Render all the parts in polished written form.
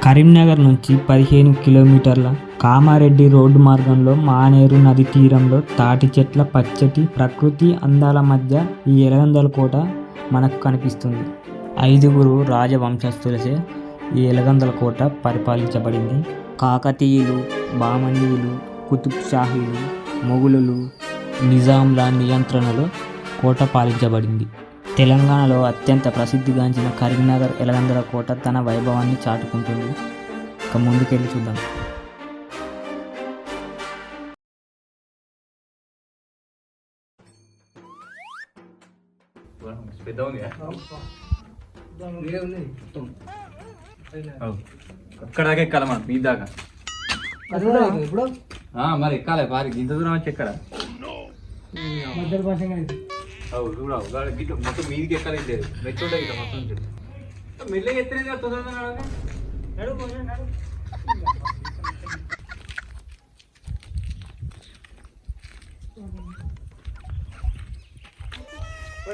కరీంనగర్ నుంచి 15 కిలోమీటర్ల కామారెడ్డి రోడ్డు మార్గంలో మానేరు నది తీరంలో తాటి చెట్ల పచ్చటి ప్రకృతి అందాల మధ్య ఈ ఎలగందల కోట మనకు కనిపిస్తుంది. 5గురు రాజవంశస్థులచే ఈ ఎలగందల కోట పరిపాలించబడింది. కాకతీయులు, బామనీయులు, కుతుబ్ షాహీలు, మొఘలులు, నిజాంల నియంత్రణలో కోట పాలించబడింది. తెలంగాణలో అత్యంత ప్రసిద్ధిగాంచిన కరీంనగర్ ఎలగందల కోట తన వైభవాన్ని చాటుకుంటుంది. ఇక ముందుకెళ్ళి చూద్దాం. అక్కడ దాకా ఎక్కాలి మనం మీ దాకా మరి ఎక్కాలి పారి ఇంత దూరం వచ్చి ఎక్కడ మొత్తం మీదికి ఎక్కాలి మెచ్చుండే ఇట్లా మొత్తం మెల్లగా ఎత్తలేదు తొందరగా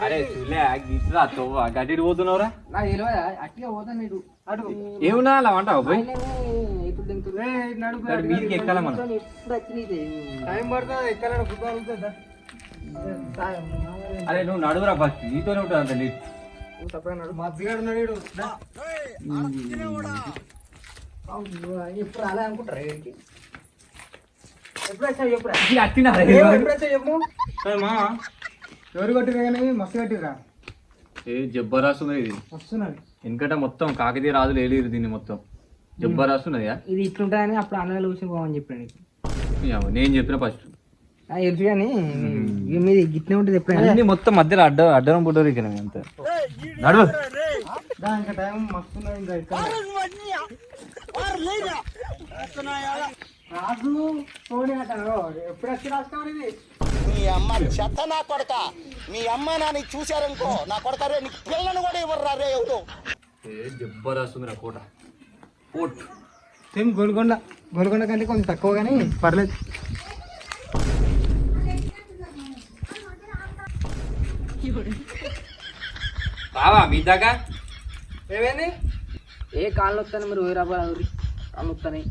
అరే చూలే గిట్రా తోవా గడ్డి పోతున్నావురా అట్టిగా పోతా మీరు ఏమున్నా అలా అంటావు పోయి మీదికి ఎక్కాలి మనం టైం పడుతుంది ఎక్కాలంటే అరే నువ్వు నడువురా ఫస్ట్ నీతోనే ఉంటుంది అంత నీట్ ఇప్పుడు అలా అనుకుంటారా ఎవరు కట్టిరా కానీ మస్తు కట్టిరా జబ్బరాస్తున్నది ఇది వస్తున్నది ఎందుకంటే మొత్తం కాకతీయ రాజులు ఏలేరు దీన్ని మొత్తం జబ్బరాస్తున్నది ఇది ఇట్లుంటుందని అప్పుడు అన్నలు చూసి పోవని చెప్పాను నేను చెప్పిన ఫస్ట్ తెలుసు కానీ మీది గిట్నే ఉంటుంది ఎప్పుడైనా మొత్తం మధ్యలో అడ్డం పుట్టరు ఇక్కడ అంత నడువు ఇంకా టైం మస్తు రాజు సోని అంటారు ఎప్పుడు వచ్చి రాసుకోవాలి ఇది మీ అమ్మ చెత్త నా కొడక మీ అమ్మ నాని చూశారనుకో నా కొడక రే నీకు పిల్లను కూడా ఇవ్వరు రే ఎవరు జబ్బరాస్తుంది కోట కోట్ సేమ్ గోల్కొండ కంటే కొంచెం తక్కువ కానీ పర్లేదు. బావా మీ దాకా ఏమైంది ఏ కాళ్ళు వస్తాను మీరు ఊరాబాద్ కాళ్ళు వస్తాయి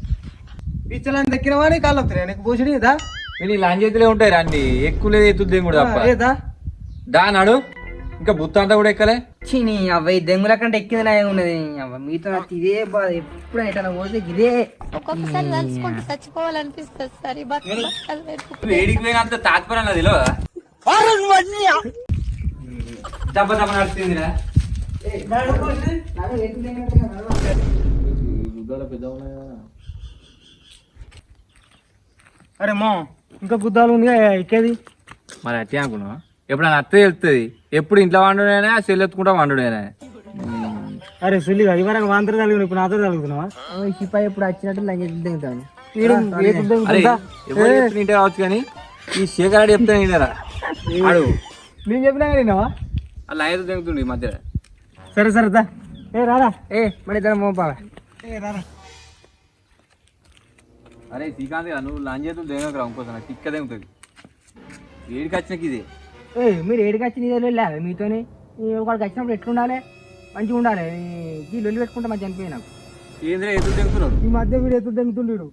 పిచ్చలని దక్కినవాని కాళ్ళు వస్తాయి నీకు పోషడి కదా నేను లాంజ్ చేతులే ఉంటాయి రండి ఎక్కువ లేదు ఎత్తుద్దేం కూడా తప్ప దా నాడు ఇంకా బుత్త అంతా కూడా ఎక్కలే చీని అవ్వ దెంగుల కంటే ఎక్కింది నా ఉన్నది అవ్వ మీతో నాకు ఇదే బాధ ఎప్పుడు ఎట్లా పోతే ఇదే ఒక్కొక్కసారి తలుచుకుంటే చచ్చిపోవాలనిపిస్తుంది సార్ వేడికి పోయినంత తాత్పర్యం నాది దెబ్బ దెబ్బ నడుస్తుందిరా అరే మా ఇంకా గుద్దాలు ఉంది ఎక్కేది మరి అట్టే అనుకున్నావా ఎప్పుడు అత్త వెళ్తుంది ఎప్పుడు ఇంట్లో వండుడైనా సెల్ ఎత్తుకుంటా వండుడైనా అరే సుల్లిగా ఇవరకు వాంతరం తగ్గుతున్నావు ఇప్పుడు నాతో తగ్గుతున్నావా సిపాయి ఎప్పుడు వచ్చినట్టు లంగేది దిగుతాను ఇంటే కావచ్చు కానీ ఈ శేఖరాడు చెప్తాను వినరా నేను చెప్పినా విన్నావా అలా ఐదు దిగుతుండే ఈ మధ్య సరే సరే దా ఏ రారా ఏ మన ఇద్దరం మోపాల ఏ రారా అరే శ్రీకాంత్ నువ్వు లాంజ్ చేతులు దిగకరా ఇంకోసారి తిక్క దిగుతుంది ఏడికి వచ్చినాక ఇది ఏ మీరు ఏడికి వచ్చి నీ దగ్గర వెళ్ళాలి మీతోని ఒకడికి వచ్చినప్పుడు ఎట్లుండాలి మంచిగా ఉండాలి ఈ లొల్లి పెట్టుకుంటే మంచి అనిపోయి నాకు ఏంద్రా ఎదురు దిగుతున్నావు ఈ మధ్య వీడు ఎత్తు దిగుతుండీడు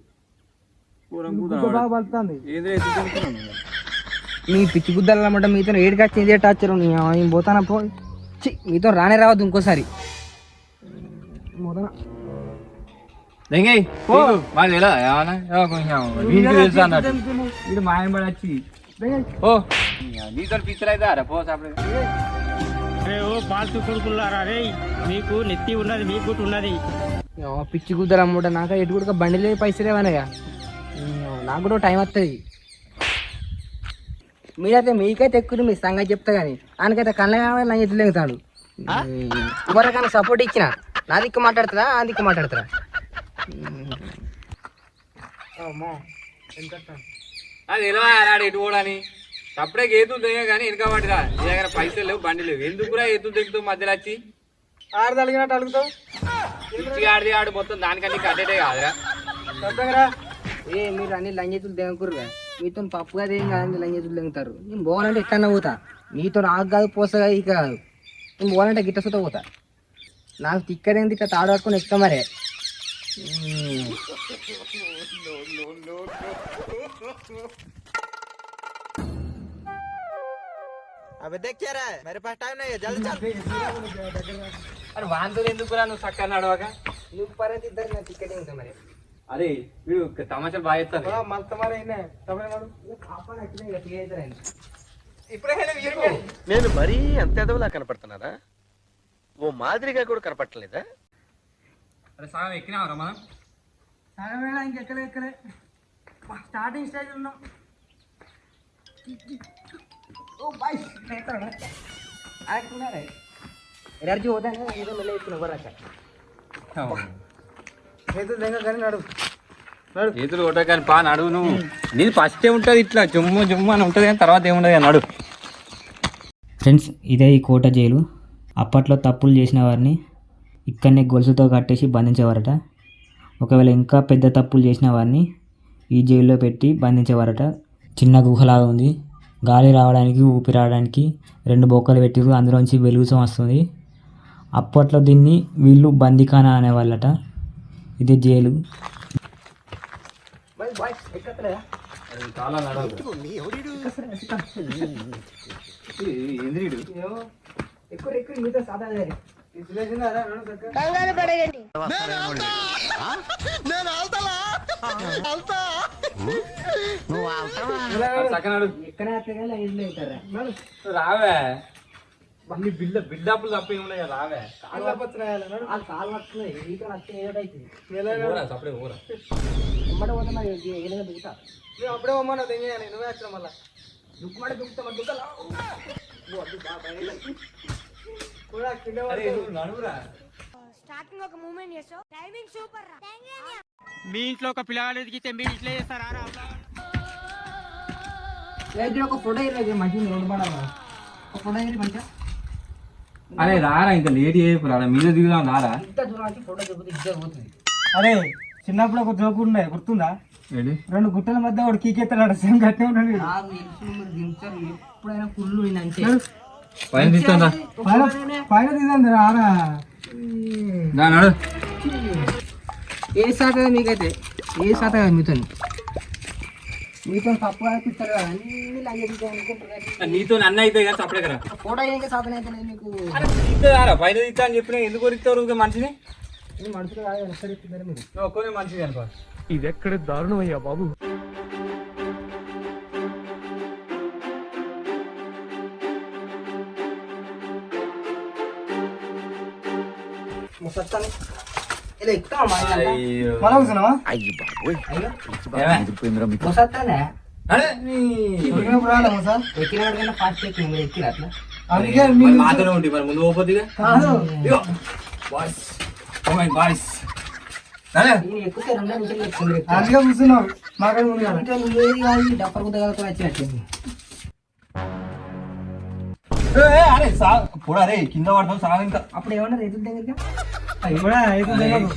బాగా పడుతుంది ఏంద్రా ఎదురు దిగుతున్నావు మీ పిచ్చి గుద్దాలు అన్నమాట మీతో ఏడికి వచ్చి ఇదే టార్చర్ నేను పోతానా పో మీతో రానే రావద్దు ఇంకోసారి పోతానా దెంగై మాకు ఎలా ఏమన్నా కొంచెం నీకు తెలుసా అన్నట్టు వీడు మాయం పడి వచ్చి ఓ నీతో పిచ్చర్ అయితే అరే పో అరే ఓ పాల్తు కొడుకులారా రే మీకు నెత్తి ఉన్నది మీకు గుట్టు ఉన్నది పిచ్చి గుద్దలు అమ్మట నాకు ఎటు కూడా బండిలే పైసలు ఏమనగా నాకు కూడా టైం వస్తుంది మీరైతే మీకైతే ఎక్కువ మీ సంగతి చెప్తా కానీ ఆయనకైతే కళ్ళ నా ఎట్లు లెగుతాడు ఎవరికైనా సపోర్ట్ ఇచ్చిన నా దిక్కు మాట్లాడుతుందా ఆ దిక్కు మాట్లాడుతురా అది ఎలా ఎటు కూడా అని అప్పుడే ఏతులు దిగా కానీ వెనక పడిరా నీ దగ్గర పైసలు లేవు బండి లేవు ఎందుకురా ఏతులు దిగుతావు మధ్యలో వచ్చి ఆరు తలిగినట్టు అడుగుతావు పిచ్చి ఆడిది ఆడు మొత్తం దానికంటే కట్టేటే కాదురా ఏ మీరు అన్ని లంజెతులు దిగకూరుగా మీతో పప్పు కాదు ఏం కాదు లంజెతులు దిగుతారు నేను పోవాలంటే ఎక్కడన్నా పోతా మీతో నాకు కాదు పోసగా ఇక కాదు నేను పోవాలంటే గిట్ట సుత పోతా నాకు తిక్కదేంది ఇట్లా తాడు పట్టుకొని ఎక్కుతా మరే అరే వాంతో ఎందుకురా నువ్వు చక్కగా నడవక నువ్వు పరేది ఇద్దరు నా టికెట్ ఇంకా మరి అరే వీడు తమాషా బాగా చెప్తాను నేను మరీ అంత ఎదవలా కనపడుతున్నారా? ఓ మాదిరిగా కూడా కనపడలేదా? అరే సాగం ఎక్కినావరా మనం ఇంకెక్కడే స్టార్టింగ్ స్టేజ్ ఉన్నాం. ఓ బాయ్ ఎనర్జీ పోతా ఏదో మెల్ల ఎక్కువ బరాక చేతులు దగ్గర కానీ నడు చేతులు కొట్ట కానీ పా నడువు నువ్వు. నీది ఫస్ట్ ఉంటుంది ఇట్లా జుమ్ము జుమ్ము అని ఉంటుంది కానీ తర్వాత ఏముండదు కానీ నడు. ఫ్రెండ్స్, ఇదే ఈ కోట జైలు. అప్పట్లో తప్పులు చేసిన వారిని ఇక్కడనే గొలుసుతో కట్టేసి బంధించేవారట. ఒకవేళ ఇంకా పెద్ద తప్పులు చేసిన వారిని ఈ జైల్లో పెట్టి బంధించేవారట. చిన్న గుహలాగా ఉంది. గాలి రావడానికి ఊపిరి రావడానికి 2 బొక్కలు పెట్టిరు. అందులోంచి వెలుగుసం వస్తుంది. అప్పట్లో దీన్ని వీళ్ళు బందిఖానా అనేవాళ్ళట. ఇది జైలు. చాలా నడవదు ఎక్కువ మీతో సాదా కంగారు పడగండి. ఎక్కడ అవుతారా రావే మళ్ళీ బిల్డప్లు తప్ప ఏమున్నాయి రావే కాలు పడుతున్నాయి నీతో నచ్చే ఏదైతుంది అప్పుడే ఊరా ఎమ్మడ పోతున్నా దిగుతా నువ్వు అప్పుడే పోమన్నా దిగాను నువ్వే వచ్చిన మళ్ళా దుక్కుమాట దుక్కుతా మరి దుక్కలా స్టార్టింగ్ ఒక మూమెంట్ చేసావు. టైమింగ్ సూపర్ రా. మీ ఇంట్లో ఒక పిల్లగాడు ఎదిగితే మీరు ఇట్లా చేస్తారా? ఒక ఫోటో మంచిగా రోడ్డు పడాలి ఒక ఫోటో మంచిగా అరే రారా ఇంకా లేట్ చేయకు రారా మీద దిగుదాం రారా. ఇంత దూరం ఫోటో చెబుతే ఇద్దరు పోతుంది. అరే చిన్నప్పుడు ఒక జోకు ఉండే గుర్తుందా? ఏంటి 2 గుట్టల మధ్య ఒకటి కీకెత్తాడు. సేమ్ గట్టే ఉన్నాడు. నాకు తెలుసు మీరు దించారు ఎప్పుడైనా కుళ్ళు అంటే పైన తీస్తుందా పైన తీదండి రారా. నడు. ఏ శాత మీకైతే ఏ శాత కదా మీతో తప్పు అనిపిస్తారు కదా అన్ని లాగే నీతో అన్న అయితే కానీ అప్పుడే కదా ఫోటో ఇంకా శాతం అయితే మీకు రారా పైన తీస్తా అని చెప్పిన ఎందుకు కొరిస్తారు మనిషిని. మనుషులు కాదు సరే మీరు ఒక్కనే మనిషి అనుకో. ఇది ఎక్కడ దారుణమయ్యా బాబు. ముసత్తాను ఇలా ఎక్కుతాం అయ్యో. మళ్ళా కూర్చున్నావా అయ్యి బాబోయ్. ఏమే? ముసత్తానే అరే నీ ఎక్కిన వాడికన్నా ఫాస్ట్ ఎక్కిన మీరు ఎక్కిరా అట్లా మరి మాతోనే ఉండి మరి ముందు పోతుందిగా. బాయ్స్ బాయ్స్ నేను ఎక్కితే 2 నిమిషాలు ఎక్కుతుంది అందుకే కూర్చున్నావు మాకు ముందు కదా. డబ్బర్ గుద్ద కూడా వచ్చినట్టు అరే కూడా అరే కింద పడతాం సాగు ఇంకా. అప్పుడు ఏమన్నా ఎదురు దగ్గర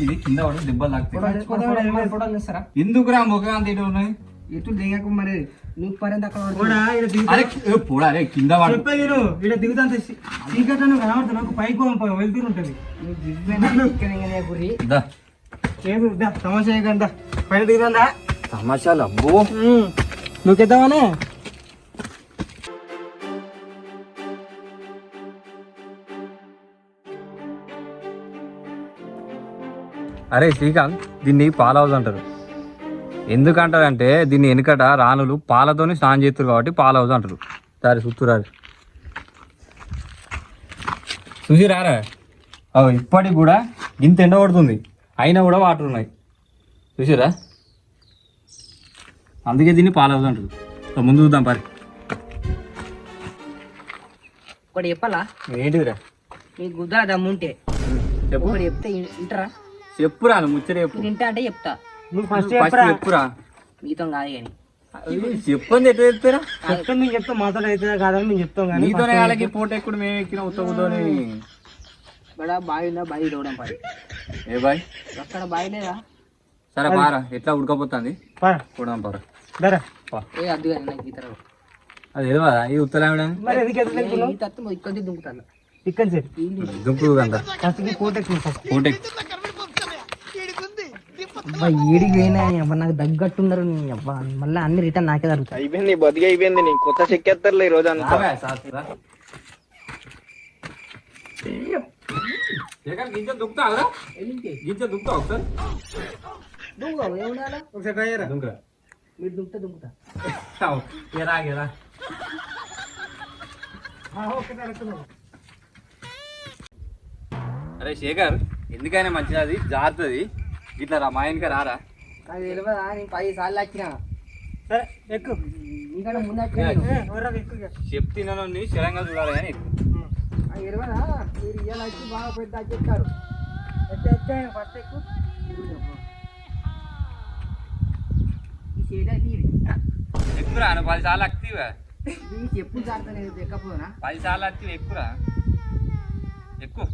ఇది కింద పడడం దెబ్బలు తాకుతాయి. ఫోటోలు తీస్తారా ఎందుకురా ముఖం అంత ఇటు ఉన్నాయి. ఎటు దిగకు మరి నువ్వు పరేంత అక్కడ అరే పోడా అరే కింద పడ చెప్పేది ఇక్కడ దిగుతాంత చీకట్ కనబడుతున్నా పైకి వెళ్తూ ఉంటుంది. గురి ఏది తమాషా చేయకండి పైన దిగుదా తమాషాలు అబ్బో. నువ్వు కెద్దామనే అరే శ్రీకాంత్ దీన్ని పాల హౌస్ అంటారు. ఎందుకంటారంటే దీన్ని వెనుకట రాణులు పాలతోని స్నానం చేస్తారు కాబట్టి పాల హౌస్ అంటారు. సరే సుత్తురారు చూసి రారా. ఇప్పటికి కూడా ఇంత ఎండ పడుతుంది అయినా కూడా వాటర్ ఉన్నాయి చూసిరా. అందుకే దీన్ని పాల హౌస్ అంటారు. ముందు చూద్దాం పరి. ఒకటి చెప్పాలా ఏంటిదిరా మీకు గుద్దా దమ్ముంటే చెప్పు. ఒకటి చెప్తే ఇంటరా చెప్పురా నువ్వు ముచ్చట చెప్పు. తింటా అంటే చెప్తా నువ్వు ఫస్ట్ చెప్పురా. మీతో కాదు కానీ చెప్పండి ఎట్లా చెప్తారా. చెప్తాం మేము చెప్తాం మాతో అయితే కాదని మేము చెప్తాం కానీ నీతోనే వాళ్ళకి పూట ఎక్కువ మేము ఎక్కిన ఉత్తగుతోని. బడా బావి ఉందా బావి తోవడం పడి ఏ బాయ్ అక్కడ బావి లేదా సరే పారా ఎట్లా ఉడకపోతుంది చూడదాం పారా. ఏ అద్దు కానీ నాకు ఈత రాదు. అది తెలియదా ఈ ఉత్తరావిడ మరి ఎందుకు ఎదురు తెలుపుతున్నావు? ఈత అత్తే ఇక్కడ దుంకుతాను ఇక్కడ చెప్పి దుంపు అంత ఫస్ట్ కోట ఎక్కువ పూట అబ్బా ఏడికి పోయినా అబ్బా నాకు తగ్గట్టున్నారు నీ అబ్బా మళ్ళీ అన్ని రిటర్న్ నాకే జరుగుతాయి. అయిపోయింది బతికి అయిపోయింది నీ కొత్త చెక్కేస్తారులే ఈ రోజు అంతా. గింజ దుక్కుతావురా గింజ దుక్కుతావు ఒకసారి ఒకసారి ట్రై చేయరా దుంకురా మీరు దుంకుతా ఎరా అరే శేఖర్ ఎందుకైనా మంచిది అది జారుతుంది ఇట్లా రా మా ఆయనకి రారా నాకు తెలియదా నేను 10 సార్లు వచ్చిన సరే ఎక్కు నీకన్నా ముందు వచ్చిన చెప్తున్నాను స్థిరంగా చూడాలి కానీ తెలియదా మీరు ఇవాళ వచ్చి బాగా పెద్ద చెప్తారు ఫస్ట్ ఎక్కువ ఎక్కురా నువ్వు 10 సార్లు అక్తివా చెప్పులు జారుతలేదు ఎక్కపోనా 10 సార్లు అక్తివి ఎక్కురా ఎక్కువ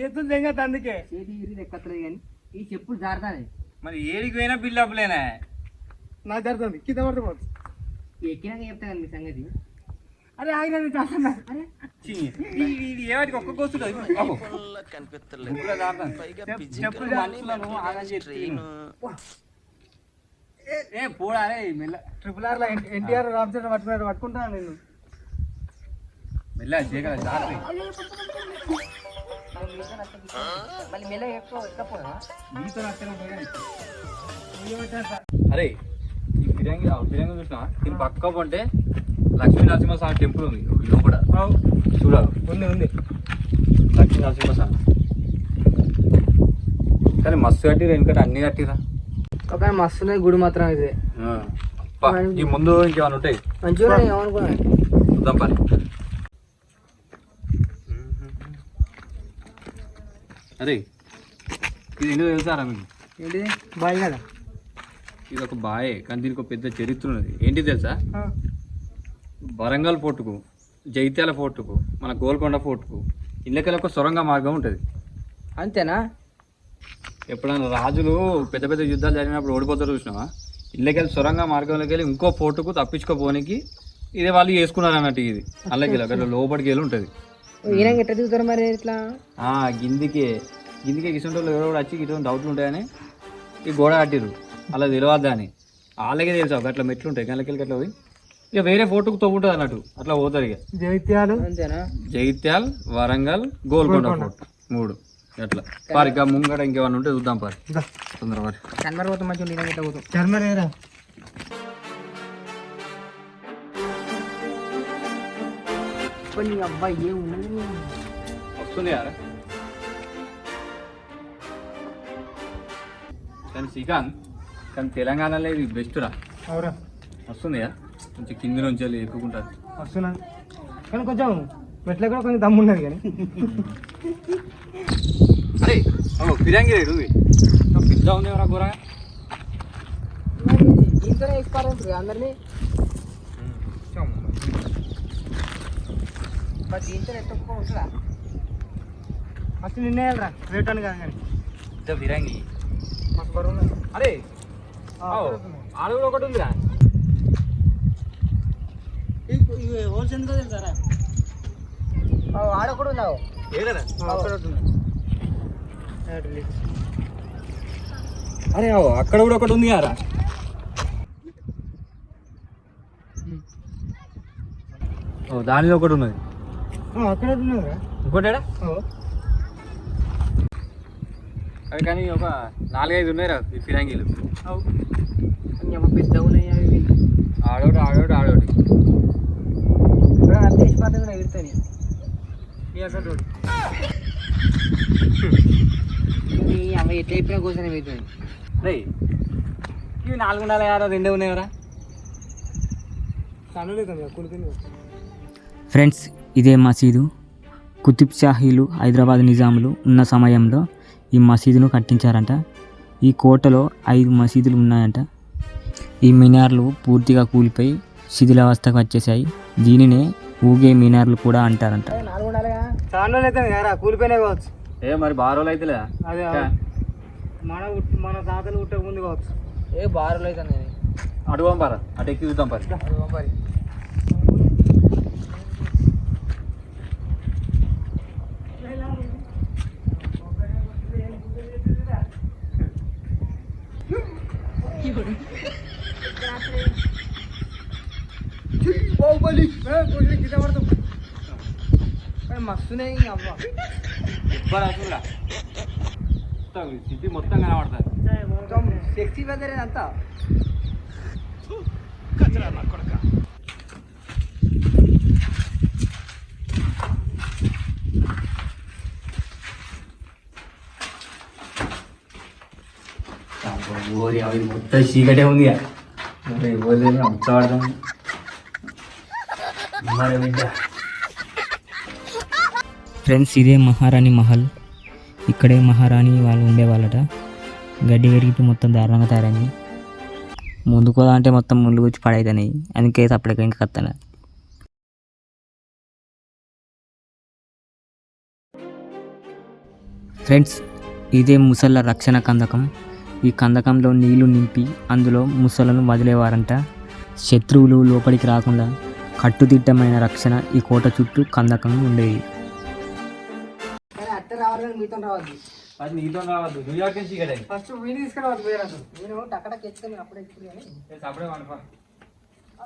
ఏతుంది ఇంకా అందుకే చేతి ఇరిగి ఎక్కట్లేదు కానీ ఈ చెప్పులు జారుతానే మరి ఏడికి పోయినా బిల్డప్లేనా నా జరుగుతుంది కింద పడుతుంది. ఎక్కినాక చెప్తా కదా మీ సంగతి. అరే ఆయన చేస్తున్నా అరే ఇది ఏవాటికి ఒక్క కోసుడు కనిపిస్తలేదు మనుషులను ఆగం చేసి ఏ పోడా మెల్ల RRR లో ఎన్టీఆర్ రామచంద్ర పట్టుకుంటాను నేను. మెల్ల చేయగల జాగ్రత్త మళ్ళీ మెల్ల ఎక్కపోనా అరే ఈ ఫిరంగి చూసినా దీని పక్క పంటే లక్ష్మీ నరసింహస్వామి టెంపుల్ ఉంది ఒక లోపల చూడాలి ఉంది లక్ష్మీ నరసింహస్వామి కానీ మస్తు కట్టిరా ఎందుకంటే అన్ని కట్టిరా ఒక మస్తు గుడి మాత్రం ఇది ఈ ముందు ఇంకేమైనా ఉంటాయి మంచిగా ఏమనుకున్నా చూద్దాం పని అరే ఇది ఎందుకు తెలుసారా మీకు ఏంటిది బాయ్ కదా ఇది ఒక బాయే కానీ దీనికి ఒక పెద్ద చరిత్ర ఉన్నది ఏంటి తెలుసా వరంగల్ ఫోర్టుకు జైత్యాల ఫోర్టుకు మన గోల్కొండ ఫోర్టుకు ఇళ్ళకెళ్ళి ఒక సొరంగ మార్గం ఉంటుంది అంతేనా ఎప్పుడైనా రాజులు పెద్ద పెద్ద యుద్ధాలు జరిగినప్పుడు ఓడిపోతారు చూసినావా ఇళ్ళకెళ్ళి సొరంగ మార్గంలోకి వెళ్ళి ఇంకో ఫోర్టుకు తప్పించుకోపోనికి ఇదే వాళ్ళు చేసుకున్నారు అన్నట్టు ఇది అల్లకెళ్ళి అక్కడ లోపలికి వెళ్ళి ఉంటుంది ఈయన ఎట్లా దిగుతారు మరి ఇట్లా గిందికే కిసంటోళ్ళు ఎవరో కూడా వచ్చి ఇటువంటి డౌట్లు ఉంటాయని ఈ గోడ కట్టిరు అలా తెలియద్దా అని వాళ్ళకే తెలుసు అట్లా మెట్లు ఉంటాయి గంటలకెళ్ళి అట్లా పోయి ఇక వేరే ఫోర్టుకు తోగుంటుంది అన్నట్టు అట్లా పోతారు ఇక జైత్యాలు అంతేనా జైత్యాల్ వరంగల్ గోల్కొండ ఫోర్ట్ 3 అట్లా పారి ఇంకా ముంగడ ఇంకేమన్నా ఉంటే చూద్దాం పారి తొందర పారి కన్మర్ పోతాం మంచిగా ఈయన ఎట్లా పోతాం చర్మరేరా కొన్ని అబ్బాయి ఏమున్నది వస్తుంది కదా కానీ శ్రీకాంత్ కానీ తెలంగాణలో ఇది బెస్ట్ రా అవురా వస్తుంది కదా కొంచెం కింది నుంచి వెళ్ళి ఎక్కుకుంటారు వస్తున్నా కానీ కొంచెం మెట్ల కూడా కొంచెం దమ్ము ఉన్నది కానీ అరే ఫిరంగి రేడు పిజ్జా ఉంది ఎవరా కూర దీంతోనే వేసుకోవాలి అందరినీ మరి దీంతో ఎత్తుకో ఉంటుందా ఫస్ట్ నిన్నే వెళ్ళరా రేట్ అని కాదు కానీ పిజ్జా ఫిరంగి మస్తు బరువు ఉన్నది. అరే ఆడు కూడా ఒకటి ఉందిరా హోల్సేల్ ఎందుకో తెలుసారా ఆడొకడు ఉన్నావు ఏదరా రిలీజ్ అరే అక్కడ కూడా ఒకటి ఉంది కదా దానిలో ఒకటి ఉన్నది అక్కడ ఉన్నదిరా ఇంకోటేడా అవి కానీ ఒక 4-5 ఉన్నాయిరా ఈ ఫిరంగీలు పెద్ద ఉన్నాయి అవి ఆడోటి అర్థం వేసిపోతే కూడా ఎగురుతాయి అవి ఎట్లా అయిపోయినా కూర్చొని అవుతుంది రే ఇవి 4 ఉండాలి కదా 2 ఉన్నాయరా చనులేదు కుడుతుంది ఫ్రెండ్స్ ఇదే మసీదు కుతుబ్ షాహీలు హైదరాబాద్ నిజాములు ఉన్న సమయంలో ఈ మసీదును కట్టించారంట. ఈ కోటలో 5 మసీదులు ఉన్నాయంట. ఈ మినార్లు పూర్తిగా కూలిపోయి శిథిలావస్థకు వచ్చేసాయి. దీనినే ఊగే మినార్లు కూడా అంటారంట. చాలా అయితే కదా కూలిపోయినా కావచ్చు. మరి బారోలు అయితే అదే మన తాతలు పుట్టక ముందు కావచ్చు. బారులు అయితే అటు పంపారా అటు ఎక్కి చూద్దాం పరి బాహుబలి కింద పడతాం కానీ మస్తున్నాయి అవ్వ సిటీ మొత్తం కనబడుతుంది. మొత్తం సెక్సీ వెదర్ అంతా ఓరి అవి మొత్తం చీకటే ఉంది ముచ్చబడతాం మరి బిడ్డ. ఫ్రెండ్స్, ఇదే మహారాణి మహల్. ఇక్కడే మహారాణి వాళ్ళు ఉండేవాళ్ళట. గడ్డి పెరిగిపోయి మొత్తం దారుణంగా తయారైంది. ముందుకు పోదా అంటే మొత్తం ముందు వచ్చి పడైతున్నాయి. అందుకే అప్పటికి ఇంకా కత్తాను. ఫ్రెండ్స్, ఇదే ముసళ్ళ రక్షణ కందకం. ఈ కందకంలో నీళ్లు నింపి అందులో ముసలను వదిలేవారంట. శత్రువులు లోపలికి రాకుండా కట్టుదిట్టమైన రక్షణ ఈ కోట చుట్టూ కందకం ఉండేది. కానీ అట్ట రావాలని మీతో రావద్దు. అది నీతో రావద్దు, న్యూయార్క్ నుంచి చీకటే. ఫస్ట్ వీడిని తీసుకురావద్దు వేరే నేను టక్కడకి ఎత్తే మీరు అప్పుడే ఎక్కువ కానీ అప్పుడే అనుకో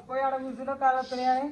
పోయి ఆడ కూర్చులో కాలు వస్తున్నాయని